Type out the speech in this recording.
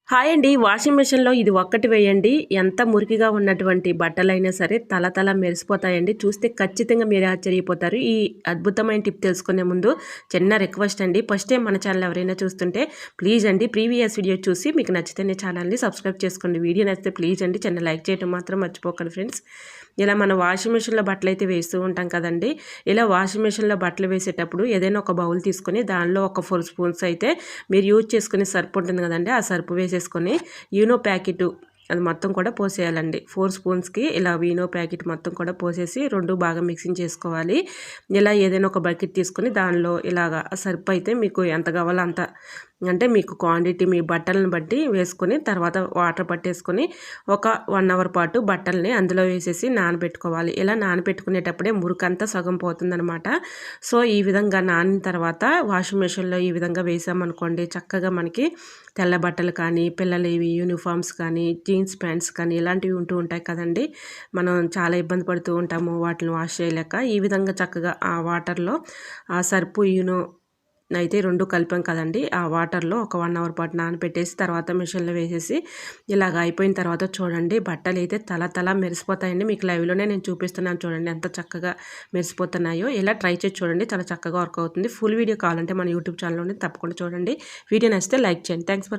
Hi అండి. Washing మెషిన్‌లో ఇది ఒక్కటి వేయండి. ఎంత మురికిగా ఉన్నటువంటి బట్టలైనా సరే తళతళ మెరిసిపోతాయండి. చూస్తే ఖచ్చితంగా మీరే ఆశ్చర్యపోతారు. ఈ అద్భుతమైన టిప్ తెలుసుకునే ముందు చిన్న రిక్వెస్ట్ అండి. ఫస్ట్ టైం మన ఛానల్ ఎవరైనా చూస్తుంటే ప్లీజ్ అండి ప్రీవియస్ వీడియో చూసి మీకు నచ్చితేనే ఛానల్‌ని సబ్స్క్రైబ్ చేసుకోండి. వీడియో నచ్చితే ప్లీజ్ అండి చిన్న లైక్ చేయడం మాత్రం మర్చిపోకండి ఫ్రెండ్స్. ఇలా మనం వాషింగ్ మెషిన్‌లో బట్టలైతే వేస్తూ ఉంటాం కదండీ. ఇలా వాషింగ్ మెషిన్‌లో బట్టలు వేసేటప్పుడు ఏదైనా ఒక బౌల్ తీసుకొని దానిలో ఒక 4 స్పూన్స్ అయితే మీరు యూజ్ చేసుకునే సర్ఫ్ ఉంటుంది కదండీ. ఆ సర్ఫ్ వేసేసుకొని యూనో ప్యాకెట్ అది మొత్తం కూడా పోసేయాలండి. 4 స్పూన్స్‌కి ఇలా వీనో ప్యాకెట్ మొత్తం కూడా పోసేసి 2 బాగా మిక్సింగ్ చేసుకోవాలి. ఇలా ఏదైనా ఒక బకెట్ తీసుకొని దానిలో ఇలాగా సర్ఫ్ అయితే మీకు ఎంత కావాలో అంత, అంటే మీకు క్వాంటిటీ మీ బట్టలను బట్టి వేసుకొని తర్వాత వాటర్ పట్టేసుకొని ఒక 1 అవర్ పాటు బట్టల్ని అందులో వేసేసి నానబెట్టుకోవాలి. ఇలా నానబెట్టుకునేటప్పుడే మురికంతా సగం పోతుందనమాట. సో ఈ విధంగా నానిన తర్వాత వాషింగ్ మెషిన్‌లో ఈ విధంగా వేసామనుకోండి చక్కగా మనకి తెల్ల బట్టలు కానీ, పిల్లలవి యూనిఫామ్స్ కానీ, జీన్స్ ప్యాంట్స్ కానీ ఇలాంటివి ఉంటూ ఉంటాయి కదండీ. మనం చాలా ఇబ్బంది పడుతూ ఉంటాము వాటిని వాష్ చేయలేక. ఈ విధంగా చక్కగా ఆ వాటర్‌లో ఆ సర్పు యూనో అయితే 2 కలిపాం కదండీ. ఆ వాటర్‌లో ఒక 1 అవర్ పాటు నానబెట్టేసి తర్వాత మిషన్‌లో వేసేసి ఇలాగ అయిపోయిన తర్వాత చూడండి బట్టలైతే తళతళ మెరిసిపోతాయండి. మీకు లైవ్‌లోనే నేను చూపిస్తున్నాను చూడండి ఎంత చక్కగా మెరిసిపోతున్నాయో. ఇలా ట్రై చేసి చూడండి చాలా చక్కగా వర్క్ అవుతుంది. ఫుల్ వీడియో కావాలంటే మన యూట్యూబ్ ఛానల్‌లోనే తప్పకుండా చూడండి. వీడియో నచ్చితే లైక్ చేయండి. Thanks for